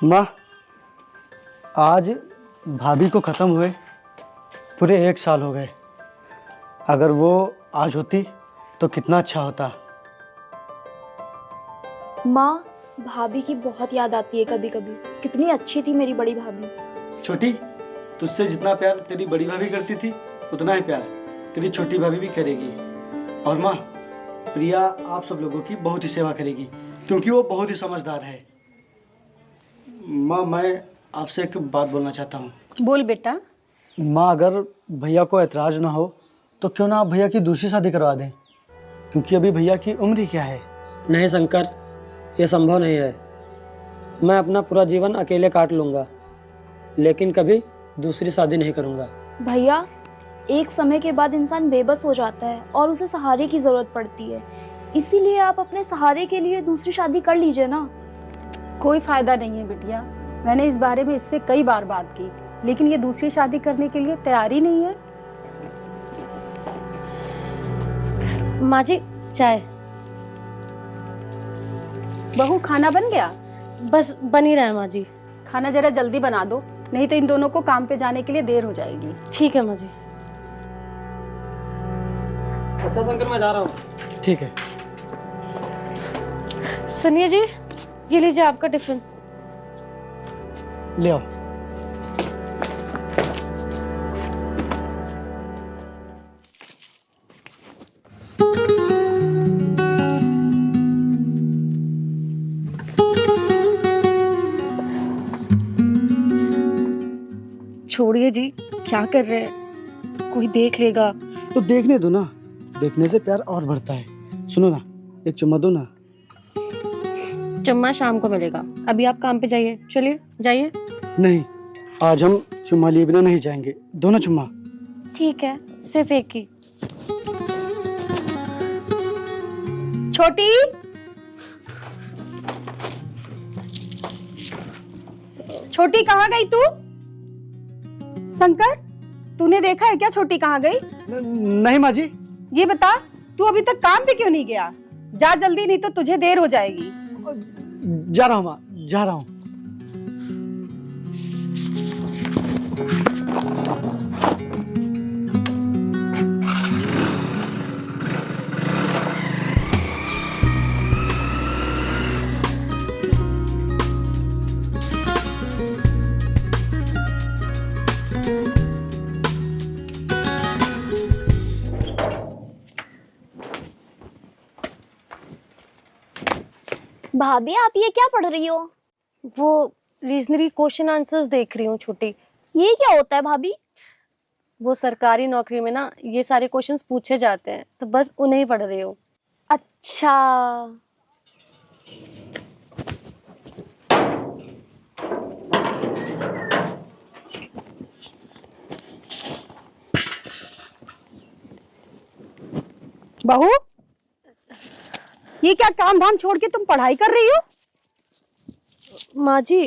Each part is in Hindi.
माँ, आज भाभी को ख़त्म हुए पूरे 1 साल हो गए। अगर वो आज होती तो कितना अच्छा होता। माँ, भाभी की बहुत याद आती है कभी कभी। कितनी अच्छी थी मेरी बड़ी भाभी। छोटी, तुझसे जितना प्यार तेरी बड़ी भाभी करती थी उतना ही प्यार तेरी छोटी भाभी भी करेगी। और माँ, प्रिया आप सब लोगों की बहुत ही सेवा करेगी क्योंकि वो बहुत ही समझदार है। माँ, मैं आपसे एक बात बोलना चाहता हूँ। बोल बेटा। माँ, अगर भैया को ऐतराज़ ना हो तो क्यों ना आप भैया की दूसरी शादी करवा दें, क्योंकि अभी भैया की उम्र ही क्या है। नहीं शंकर, ये संभव नहीं है। मैं अपना पूरा जीवन अकेले काट लूँगा, लेकिन कभी दूसरी शादी नहीं करूँगा। भैया, एक समय के बाद इंसान बेबस हो जाता है और उसे सहारे की ज़रूरत पड़ती है। इसीलिए आप अपने सहारे के लिए दूसरी शादी कर लीजिए ना। कोई फायदा नहीं है बिटिया। मैंने इस बारे में इससे कई बार बात की, लेकिन ये दूसरी शादी करने के लिए तैयार ही नहीं है। माँ जी, चाय। बहू, खाना बन गया? बस बन ही रहा है माँ जी। खाना जरा जल्दी बना दो, नहीं तो इन दोनों को काम पे जाने के लिए देर हो जाएगी। ठीक है माँ जी। अच्छा शंकर, मैं जा रहा हूँ। ठीक है। सुनिए जी, ये लीजिए आपका टिफिन। ले आओ। छोड़िए जी, क्या कर रहे हैं? कोई देख लेगा। तो देखने दो ना, देखने से प्यार और बढ़ता है। सुनो ना, एक चुम्मा दो ना। चुम्मा शाम को मिलेगा, अभी आप काम पे जाइए। चलिए जाइए। नहीं, आज हम चुम्मा लिए बिना नहीं जाएंगे। दो ना चुम्मा। ठीक है, सिर्फ एक ही। छोटी, छोटी कहाँ गई तू? शंकर, तूने देखा है क्या छोटी कहाँ गई? नहीं माँ जी। ये बता, तू अभी तक काम पे क्यों नहीं गया? जा जल्दी, नहीं तो तुझे देर हो जाएगी। जा रहा हूँ माँ, जा रहा हूँ। भाभी, आप ये क्या पढ़ रही हो? वो रीजनरी क्वेश्चन आंसर्स देख रही हूँ छोटी। ये क्या होता है भाभी? वो सरकारी नौकरी में ना ये सारे क्वेश्चंस पूछे जाते हैं, तो बस उन्हें ही पढ़ रही हूँ। अच्छा। बहू, ये क्या काम धाम छोड़ के तुम पढ़ाई कर रही हो? माँ जी,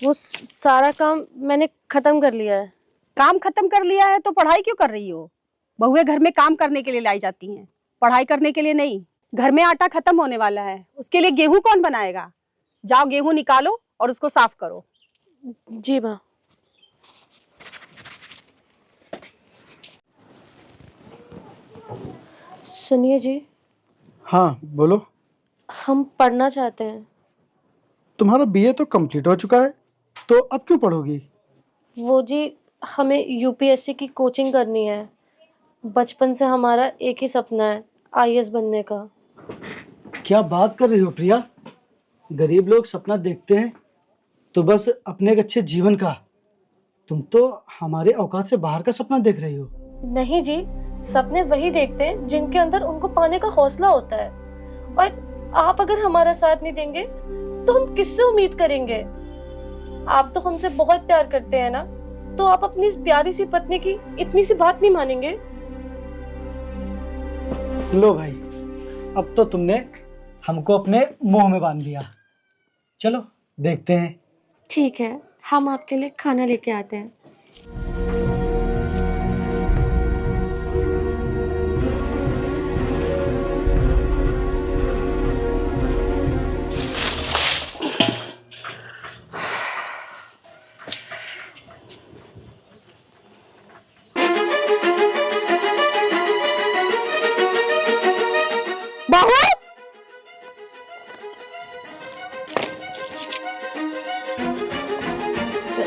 वो सारा काम मैंने खत्म कर लिया है। काम खत्म कर लिया है तो पढ़ाई क्यों कर रही हो? बहुएं घर में काम करने के लिए लाई जाती हैं, पढ़ाई करने के लिए नहीं। घर में आटा खत्म होने वाला है, उसके लिए गेहूं कौन बनाएगा? जाओ गेहूं निकालो और उसको साफ करो। जी माँ। सुनिए जी। हाँ बोलो। हम पढ़ना चाहते हैं। तुम्हारा बीए तो कंप्लीट हो चुका है, तो अब क्यों पढ़ोगी? वो जी, हमें यूपीएससी की कोचिंग करनी है। बचपन से हमारा एक ही सपना है, आईएएस बनने का। क्या बात कर रही हो प्रिया? गरीब लोग सपना देखते हैं तो बस अपने एक अच्छे जीवन का। तुम तो हमारे औकात से बाहर का सपना देख रही हो। नहीं जी, सपने वही देखते हैं जिनके अंदर उनको पाने का हौसला होता है। और आप अगर हमारा साथ नहीं देंगे तो हम किससे उम्मीद करेंगे? आप तो हमसे बहुत प्यार करते हैं ना, तो आप अपनी इस प्यारी सी पत्नी की इतनी सी बात नहीं मानेंगे? लो भाई, अब तो तुमने हमको अपने मुंह में बांध दिया। चलो देखते हैं। ठीक है, हम आपके लिए खाना लेके आते हैं। बहू,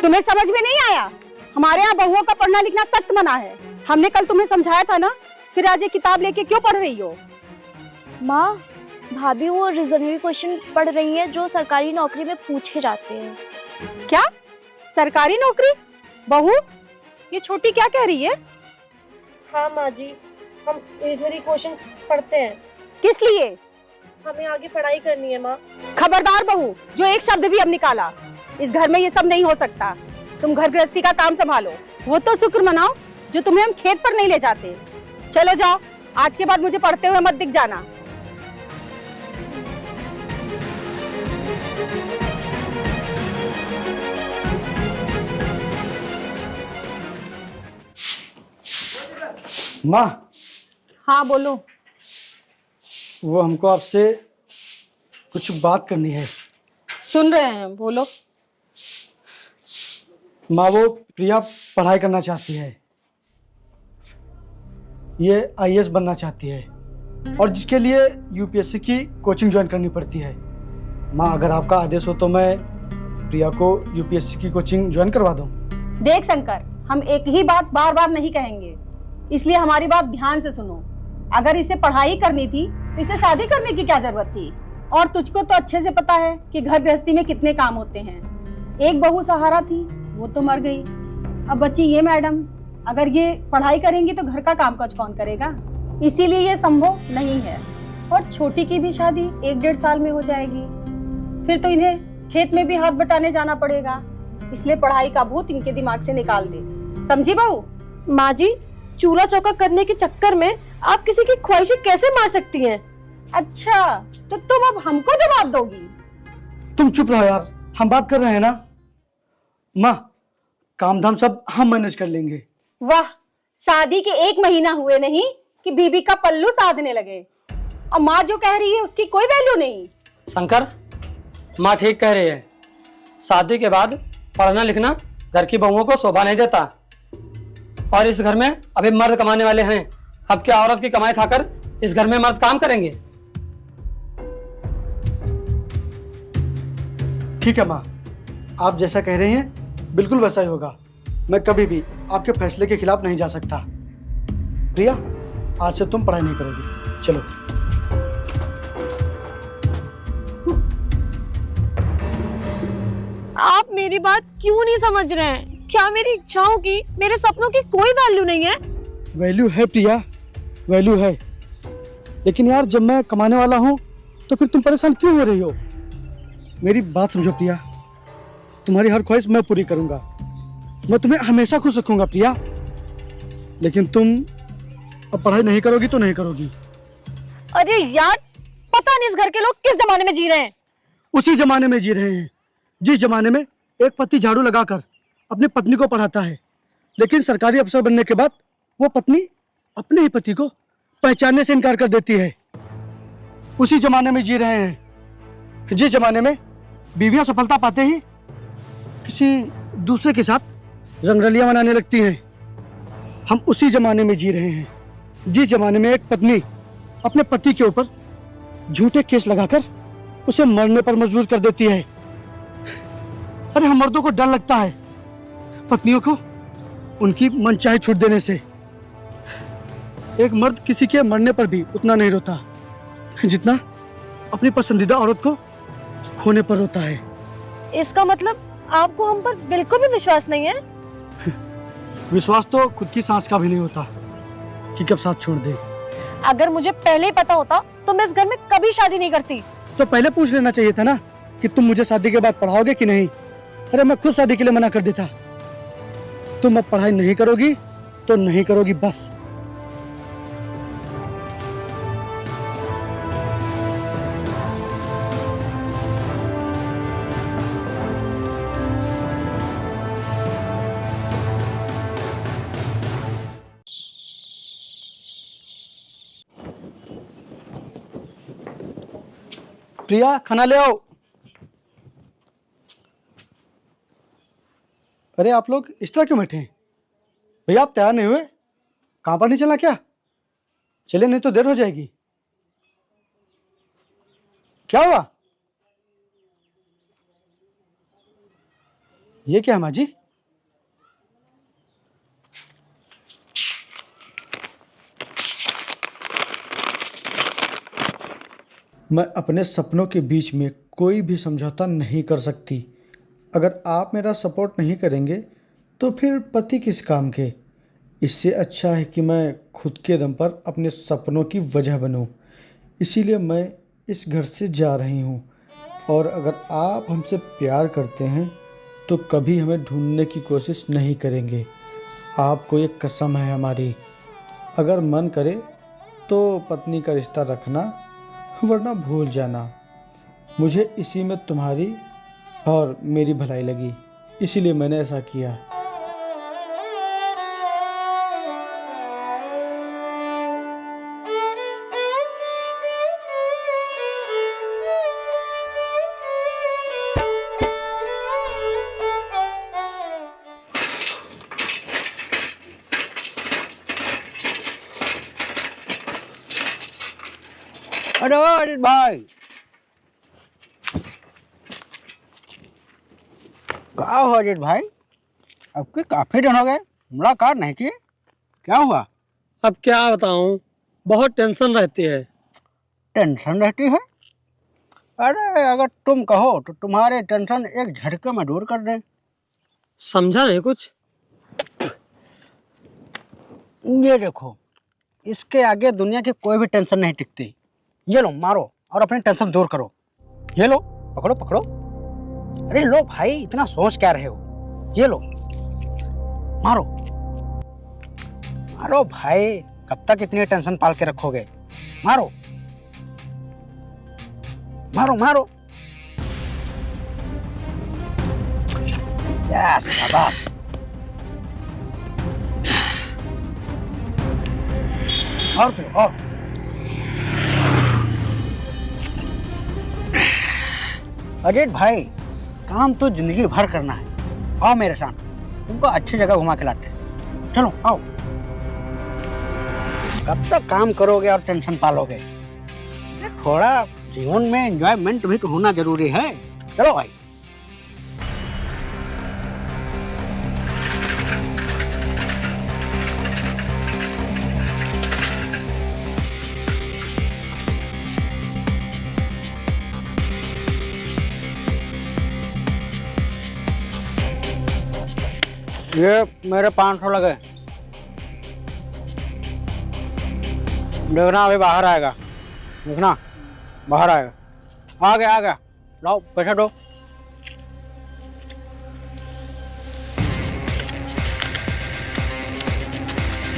तुम्हें समझ में नहीं आया? हमारे यहाँ बहुओं का पढ़ना लिखना सख्त मना है। हमने कल तुम्हें समझाया था ना, फिर आज ये किताब लेके क्यों पढ़ रही हो? माँ, भाभी वो रिजनरी क्वेश्चन पढ़ रही हैं जो सरकारी नौकरी में पूछे जाते हैं। क्या सरकारी नौकरी? बहू, ये छोटी क्या कह रही है? हाँ माँ जी, हम रीजनरी क्वेश्चन पढ़ते हैं। किस लिए? हमें आगे पढ़ाई करनी है माँ। खबरदार बहू, जो एक शब्द भी अब निकाला। इस घर में ये सब नहीं हो सकता। तुम घर गृहस्थी का काम संभालो। वो तो शुक्र मनाओ जो तुम्हें हम खेत पर नहीं ले जाते। चलो जाओ, आज के बाद मुझे पढ़ते हुए मत दिख जाना। माँ, हाँ बोलो। वो हमको आपसे कुछ बात करनी है। सुन रहे हैं, बोलो। माँ, वो प्रिया पढ़ाई करना चाहती है, ये आईएएस बनना चाहती है और जिसके लिए यूपीएससी की कोचिंग ज्वाइन करनी पड़ती है। माँ, अगर आपका आदेश हो तो मैं प्रिया को यूपीएससी की कोचिंग ज्वाइन करवा दूँ। देख शंकर, हम एक ही बात बार बार नहीं कहेंगे, इसलिए हमारी बात ध्यान से सुनो। अगर इसे पढ़ाई करनी थी तो इसे शादी करने की क्या जरूरत थी? और तुझको तो अच्छे से पता है कि घर गृहस्थी में कितने काम होते हैं। एक बहू सहारा थी, वो तो मर गई। अब बच्ची ये मैडम, अगर ये पढ़ाई करेंगी तो घर का कामकाज कौन करेगा? इसीलिए ये संभव नहीं है। और छोटी की भी शादी 1-1.5 साल में हो जाएगी, फिर तो इन्हें खेत में भी हाथ बटाने जाना पड़ेगा। इसलिए पढ़ाई का भूत इनके दिमाग से निकाल दे, समझी बहू? माँ जी, चूल्हा चौका करने के चक्कर में आप किसी की ख्वाहिशें कैसे मार सकती हैं? अच्छा, तो तुम अब हमको जवाब दोगी? तुम चुप रहो यार, हम बात कर रहे हैं ना। माँ, काम धाम सब हम मैनेज कर लेंगे। वाह, शादी के 1 महीना हुए नहीं कि बीबी का पल्लू साधने लगे, और माँ जो कह रही है उसकी कोई वैल्यू नहीं। शंकर, माँ ठीक कह रही है। शादी के बाद पढ़ना लिखना घर की बहुओं को शोभा नहीं देता। और इस घर में अभी मर्द कमाने वाले हैं। अब क्या औरत की कमाई खाकर इस घर में मर्द काम करेंगे? ठीक है माँ, आप जैसा कह रही हैं बिल्कुल वैसा ही होगा। मैं कभी भी आपके फैसले के खिलाफ नहीं जा सकता। प्रिया, आज से तुम पढ़ाई नहीं करोगी। चलो। आप मेरी बात क्यों नहीं समझ रहे हैं? क्या मेरी इच्छाओं की, मेरे सपनों की कोई वैल्यू नहीं है? वैल्यू है प्रिया, वैल्यू है। लेकिन यार, जब मैं कमाने वाला हूँ तो फिर तुम परेशान क्यों हो रही हो? मेरी बात समझो प्रिया, तुम्हारी हर ख्वाहिश मैं पूरी करूंगा। मैं तुम्हें हमेशा खुश रखूंगा प्रिया। लेकिन तुम अब पढ़ाई नहीं करोगी तो नहीं करोगी। अरे यार, पता नहीं इस घर के लोग किस जमाने में जी रहे हैं। उसी जमाने में जी रहे हैं जिस जमाने में एक पति झाड़ू लगाकर अपनी पत्नी को पढ़ाता है, लेकिन सरकारी अफसर बनने के बाद वो पत्नी अपने ही पति को पहचानने से इनकार कर देती है। उसी जमाने में जी रहे हैं जिस जमाने में बीवियां सफलता पाते ही किसी दूसरे के साथ रंगरलियां मनाने लगती हैं। हम उसी जमाने में जी रहे हैं जिस जमाने में एक पत्नी अपने पति के ऊपर झूठे केस लगाकर उसे मरने पर मजबूर कर देती है। अरे, हम मर्दों को डर लगता है पत्नियों को उनकी मनचाही छूट देने से। एक मर्द किसी के मरने पर भी उतना नहीं रोता जितना अपनी पसंदीदा औरत को खोने पर रोता है। इसका मतलब आपको हम पर बिल्कुल भी विश्वास नहीं है? विश्वास तो खुद की सांस का भी नहीं होता कि कब साथ छोड़ दे। अगर मुझे पहले ही पता होता तो मैं इस घर में कभी शादी नहीं करती। तो पहले पूछ लेना चाहिए था ना कि तुम मुझे शादी के बाद पढ़ाओगे कि नहीं। अरे, मैं खुद शादी के लिए मना कर देता। तुम अब पढ़ाई नहीं करोगी तो नहीं करोगी, बस। प्रिया, खाना ले आओ। अरे, आप लोग इस तरह क्यों बैठे हैं? भैया, आप तैयार नहीं हुए? कहाँ पर नहीं चलना क्या? चले, नहीं तो देर हो जाएगी। क्या हुआ? ये क्या है माँ जी? मैं अपने सपनों के बीच में कोई भी समझौता नहीं कर सकती। अगर आप मेरा सपोर्ट नहीं करेंगे तो फिर पति किस काम के। इससे अच्छा है कि मैं खुद के दम पर अपने सपनों की वजह बनूं। इसीलिए मैं इस घर से जा रही हूं। और अगर आप हमसे प्यार करते हैं तो कभी हमें ढूंढने की कोशिश नहीं करेंगे। आपको एक कसम है हमारी। अगर मन करे तो पत्नी का रिश्ता रखना, वरना भूल जाना। मुझे इसी में तुम्हारी और मेरी भलाई लगी, इसीलिए मैंने ऐसा किया। अरे अरे भाई, क्या हुआ अजीत भाई? आपके काफी दिन हो गए, मुलाकात नहीं की, क्या हुआ? अब क्या बताऊं, बहुत टेंशन रहती है। टेंशन रहती है? अरे अगर तुम कहो तो तुम्हारे टेंशन एक झटके में दूर कर दे। समझा नहीं कुछ। ये देखो, इसके आगे दुनिया की कोई भी टेंशन नहीं टिकती। ये लो, मारो और अपनी टेंशन दूर करो। ये लो, पकड़ो पकड़ो। अरे लो भाई, इतना सोच क्या रहे हो? ये लो, मारो मारो भाई, कब तक इतनी टेंशन पाल के रखोगे? मारो मारो मारो। यस, शाबाश। और फिर और। अजीत भाई, काम तो जिंदगी भर करना है। आओ मेरे साथ, तुमको अच्छी जगह घुमा के लाते हैं। चलो आओ। कब तक काम करोगे और टेंशन पालोगे? थोड़ा जीवन में एंजॉयमेंट भी तो होना जरूरी है। चलो भाई। ये मेरे 500 लगे, देखना अभी बाहर आएगा। देखना बाहर आएगा। आ गया आ गया, लाओ पैसा दो।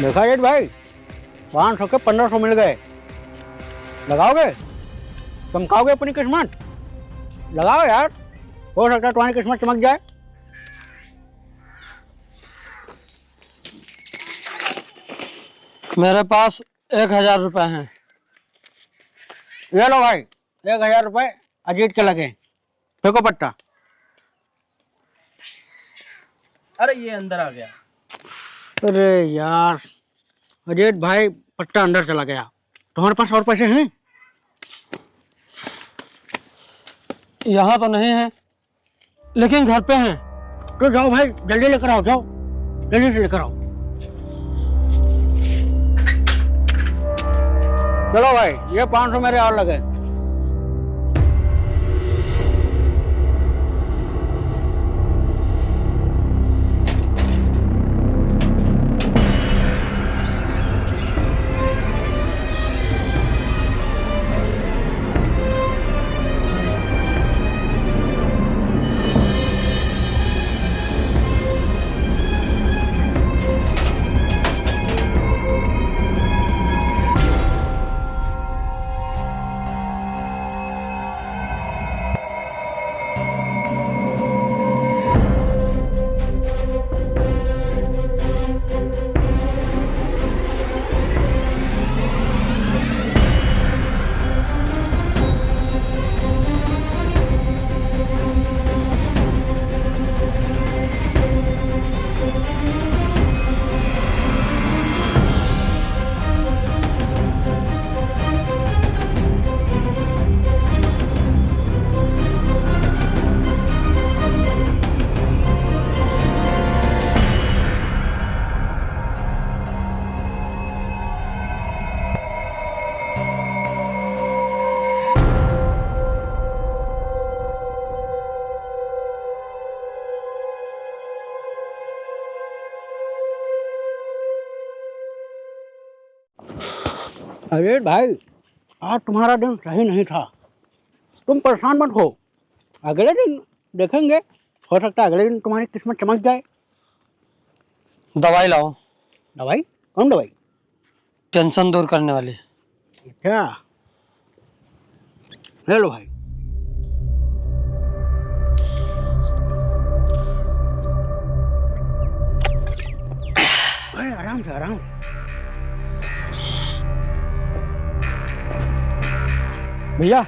देखा जेठ भाई, 500 के 1500 मिल गए। लगाओगे? चमकाओगे अपनी किस्मत? लगाओ यार, हो सकता है तुम्हारी किस्मत चमक जाए। मेरे पास 1000 रुपए हैं। ये लो भाई, 1000 रुपए अजीत के लगे। फेंको पट्टा। अरे ये अंदर आ गया। अरे यार, अजीत भाई पट्टा अंदर चला गया। तुम्हारे पास और पैसे हैं? यहाँ तो नहीं है, लेकिन घर पे हैं। तो जाओ भाई, जल्दी लेकर आओ, जाओ जल्दी से लेकर आओ। चलो भाई, ये 500 मेरे और लगे। अरे भाई, आज तुम्हारा दिन सही नहीं था। तुम परेशान मत हो, अगले दिन देखेंगे, हो सकता है अगले दिन तुम्हारी किस्मत चमक जाए। दवाई लाओ, दवाई? कौन दवाई? टेंशन दूर करने वाली। क्या? ले लो भाई। अरे आराम से, आराम से। भैया,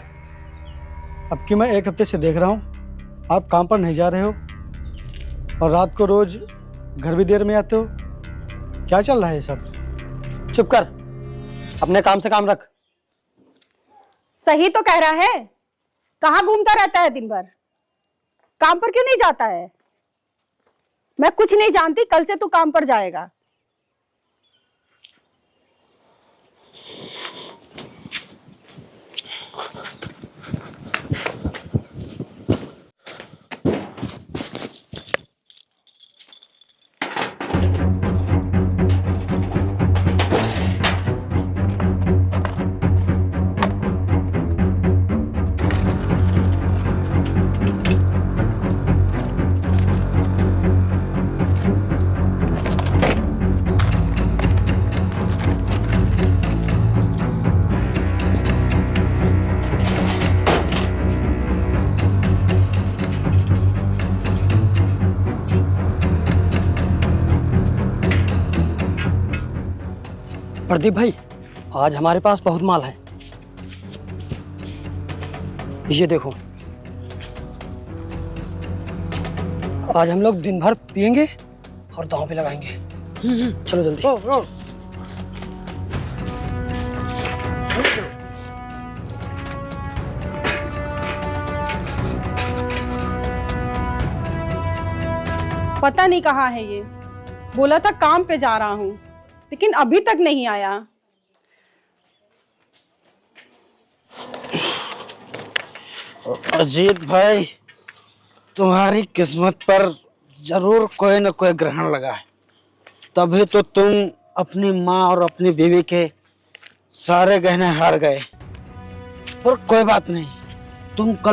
अब कि मैं 1 हफ्ते से देख रहा हूँ आप काम पर नहीं जा रहे हो और रात को रोज घर भी देर में आते हो। क्या चल रहा है ये सब? चुप कर, अपने काम से काम रख। सही तो कह रहा है, कहाँ घूमता रहता है दिन भर? काम पर क्यों नहीं जाता है? मैं कुछ नहीं जानती, कल से तू काम पर जाएगा। प्रदीप भाई, आज हमारे पास बहुत माल है। ये देखो, आज हम लोग दिन भर पिएंगे और दांव पे लगाएंगे। चलो जल्दी। पता नहीं कहाँ है ये। बोला था काम पे जा रहा हूँ, लेकिन अभी तक नहीं आया। अजीत भाई, तुम्हारी किस्मत पर जरूर कोई न कोई ग्रहण लगा है, तभी तो तुम अपनी माँ और अपनी बीवी के सारे गहने हार गए। पर कोई बात नहीं, तुम कल